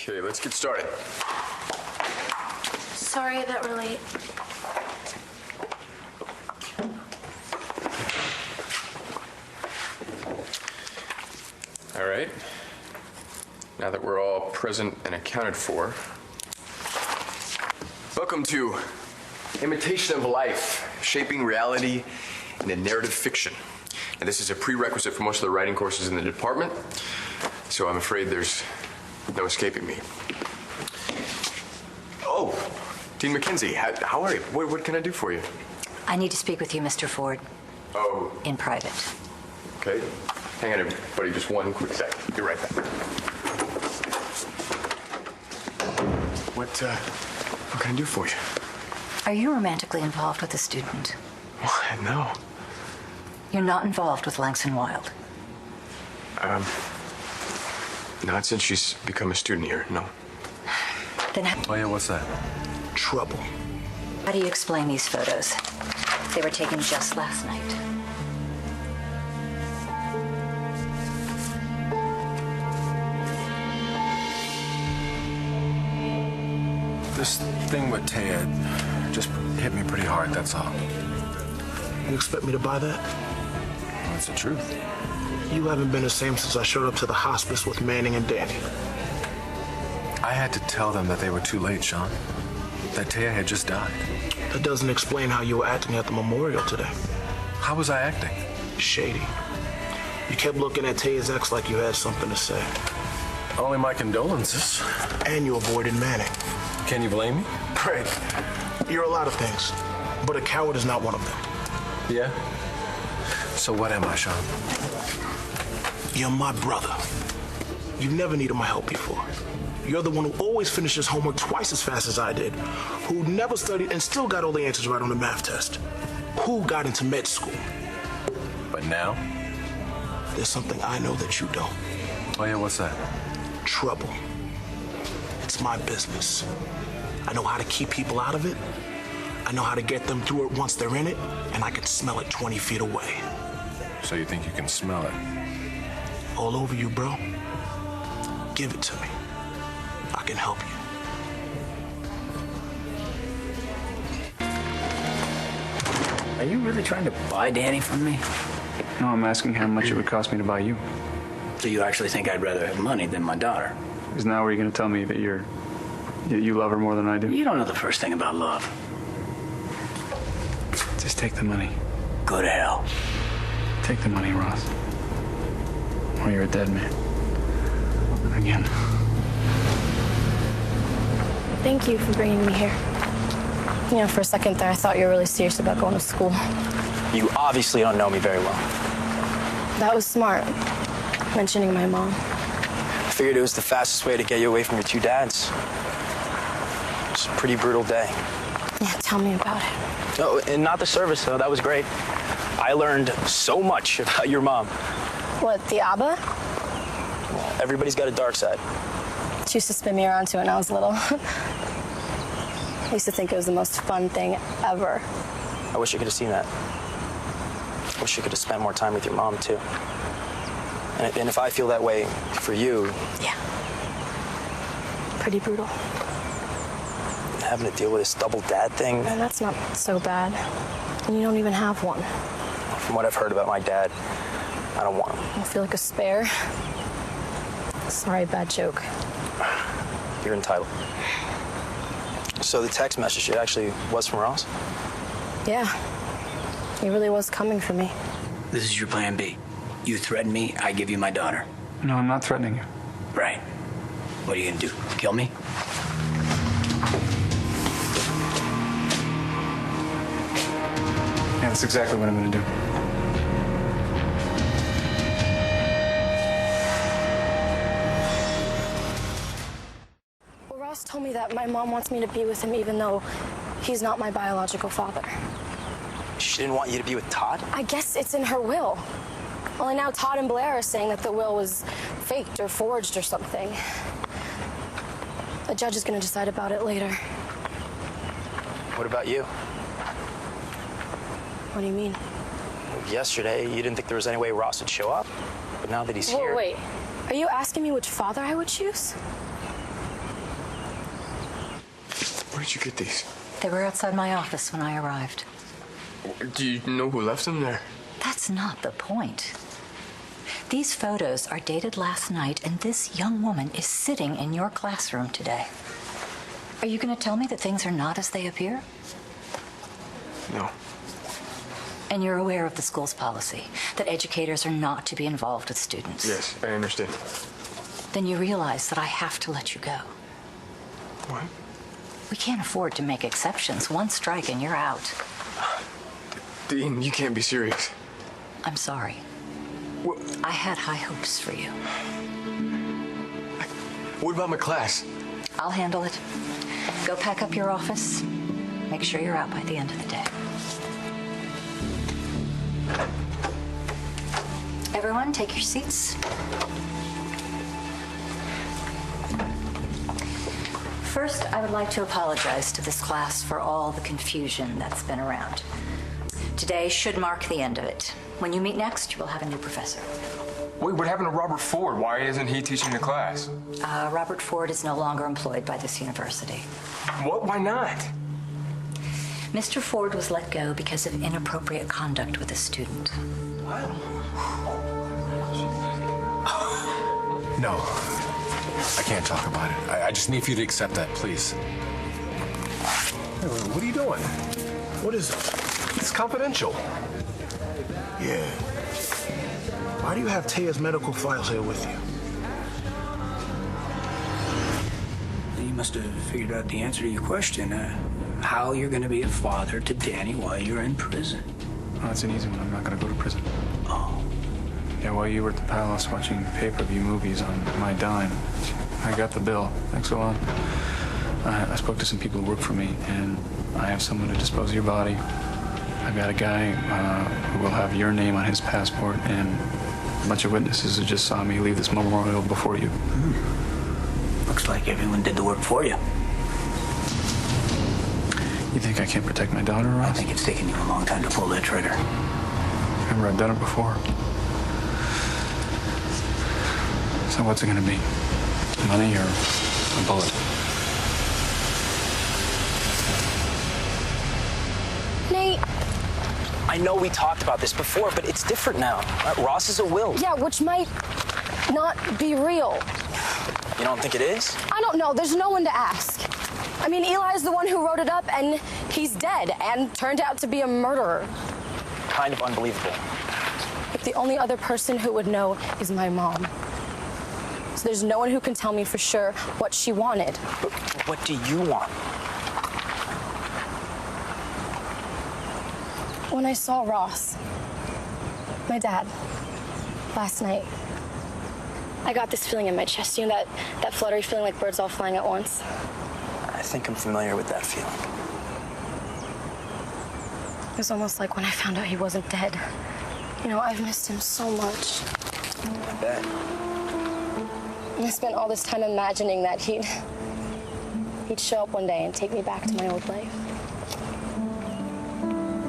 Okay, let's get started. Sorry that we're late. All right. Now that we're all present and accounted for, welcome to Imitation of Life, Shaping Reality in a Narrative Fiction. And this is a prerequisite for most of the writing courses in the department, so I'm afraid there's no escaping me. Oh, Dean McKenzie, how are you? What can I do for you? I need to speak with you, Mr. Ford. Oh. In private. Okay. Hang on, everybody, just one quick second. Be right back. What can I do for you? Are you romantically involved with a student? What? No. You're not involved with Langston Wild? Not since she's become a student here, no. Then Oh, yeah, what's that? Trouble. how do you explain these photos? They were taken just last night. This thing with Ted just hit me pretty hard, that's all. You expect me to buy that? That's the truth. You haven't been the same since I showed up to the hospice with Manning and Danny. I had to tell them that they were too late, Sean. That Taya had just died. That doesn't explain how you were acting at the memorial today. How was I acting? Shady. You kept looking at Taya's ex like you had something to say. Only my condolences. And you avoided Manning. Can you blame me? Craig, you're a lot of things, but a coward is not one of them. Yeah? So what am I, Sean? You're my brother. You never needed my help before. You're the one who always finishes homework twice as fast as I did, who never studied and still got all the answers right on the math test, who got into med school. But now? There's something I know that you don't. Oh, yeah, what's that? Trouble. It's my business. I know how to keep people out of it. I know how to get them through it once they're in it, and I can smell it 20 feet away. So you think you can smell it? All over you, bro. Give it to me. I can help you. Are you really trying to buy Danny from me? No, I'm asking how much it would cost me to buy you. So you actually think I'd rather have money than my daughter? Is now where you're going to tell me that you love her more than I do? You don't know the first thing about love. Just take the money. Go to hell. Take the money, Ross. Or you're a dead man. Again. Thank you for bringing me here. You know, for a second there, I thought you were really serious about going to school. You obviously don't know me very well. That was smart, mentioning my mom. I figured it was the fastest way to get you away from your two dads. It's a pretty brutal day. Yeah, tell me about it. Oh, and not the service, though. That was great. I learned so much about your mom. What, the ABBA? Everybody's got a dark side. She used to spin me around to it when I was little. I used to think it was the most fun thing ever. I wish you could have seen that. I wish you could have spent more time with your mom, too. And if I feel that way for you... Yeah. Pretty brutal. Having to deal with this double dad thing... And that's not so bad. And you don't even have one. From what I've heard about my dad, I don't want him. I feel like a spare. Sorry, bad joke. You're entitled. So the text message, it actually was from Ross? Yeah. He really was coming for me. This is your plan B. You threaten me, I give you my daughter. No, I'm not threatening you. Right. What are you gonna do? Kill me? Yeah, that's exactly what I'm going to do. Well, Ross told me that my mom wants me to be with him even though he's not my biological father. She didn't want you to be with Todd? I guess it's in her will. Only now Todd and Blair are saying that the will was faked or forged or something. The judge is going to decide about it later. What about you? What do you mean? Yesterday, you didn't think there was any way Ross would show up. But now that he's here... Wait. Are you asking me which father I would choose? Where did you get these? They were outside my office when I arrived. Do you know who left them there? That's not the point. These photos are dated last night, and this young woman is sitting in your classroom today. Are you going to tell me that things are not as they appear? No. And you're aware of the school's policy, that educators are not to be involved with students? Yes, I understand. Then you realize that I have to let you go. What? We can't afford to make exceptions. One strike and you're out. Dean, you can't be serious. I'm sorry. What? I had high hopes for you. What about my class? I'll handle it. Go pack up your office. Make sure you're out by the end of the day. Everyone, take your seats. First, I would like to apologize to this class for all the confusion that's been around. Today should mark the end of it. When you meet next, you will have a new professor. Wait, what happened to Robert Ford? Why isn't he teaching the class? Robert Ford is no longer employed by this university. What? Why not? Mr. Ford was let go because of inappropriate conduct with a student. No. I can't talk about it. I just need for you to accept that, please. Hey, what are you doing? What is it? It's confidential. Yeah. Why do you have Taya's medical files here with you? You must have figured out the answer to your question. How you're going to be a father to Danny while you're in prison. Oh, that's an easy one. I'm not going to go to prison. Oh. Yeah, while you were at the palace watching pay-per-view movies on my dime, I got the bill. Thanks a lot. I spoke to some people who work for me, and I have someone to dispose of your body. I've got a guy who will have your name on his passport, and a bunch of witnesses who just saw me leave this memorial before you. Looks like everyone did the work for you. You think I can't protect my daughter, Ross? I think it's taken you a long time to pull that trigger. Remember, I've done it before. So what's it gonna be? Money or a bullet? Nate. I know we talked about this before, but it's different now. Ross is a will. Yeah, which might not be real. You don't think it is? I don't know. There's no one to ask. I mean, Eli's the one who wrote it up, and he's dead and turned out to be a murderer. Kind of unbelievable. But the only other person who would know is my mom. So there's no one who can tell me for sure what she wanted. But what do you want? When I saw Ross, my dad, last night, I got this feeling in my chest. You know, that fluttery feeling like birds all flying at once? I think I'm familiar with that feeling. It was almost like when I found out he wasn't dead. You know, I've missed him so much. I bet. I spent all this time imagining that he'd show up one day and take me back to my old life.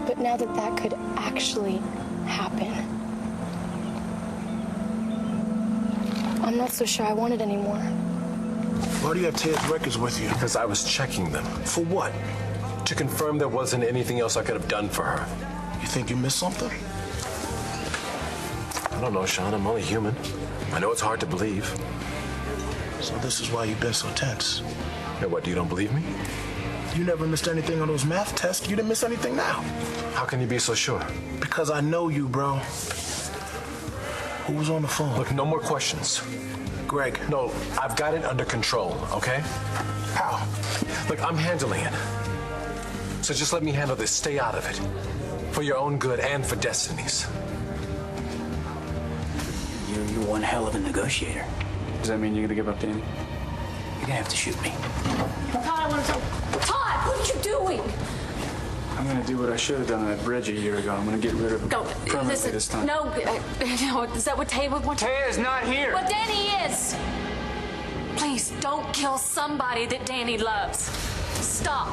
But now that that could actually happen, I'm not so sure I want it anymore. Why do you have Taya's records with you? Because I was checking them. For what? To confirm there wasn't anything else I could have done for her. You think you missed something? I don't know, Sean. I'm only human. I know it's hard to believe. So this is why you've been so tense. Hey, what, you don't believe me? You never missed anything on those math tests. You didn't miss anything now. How can you be so sure? Because I know you, bro. Who was on the phone? Look, no more questions. Greg. No, I've got it under control, okay? How? Look, I'm handling it. So just let me handle this. Stay out of it. For your own good and for Destiny's. You're one hell of a negotiator. Does that mean you're gonna give up Danny? You're gonna have to shoot me. Todd, I want to tell... Todd, what are you doing? I'm gonna do what I should have done on that bridge a year ago. I'm gonna get rid of him permanently this time. No, is that what Tay would want? Taya's not here. But Danny is. Please don't kill somebody that Danny loves. Stop.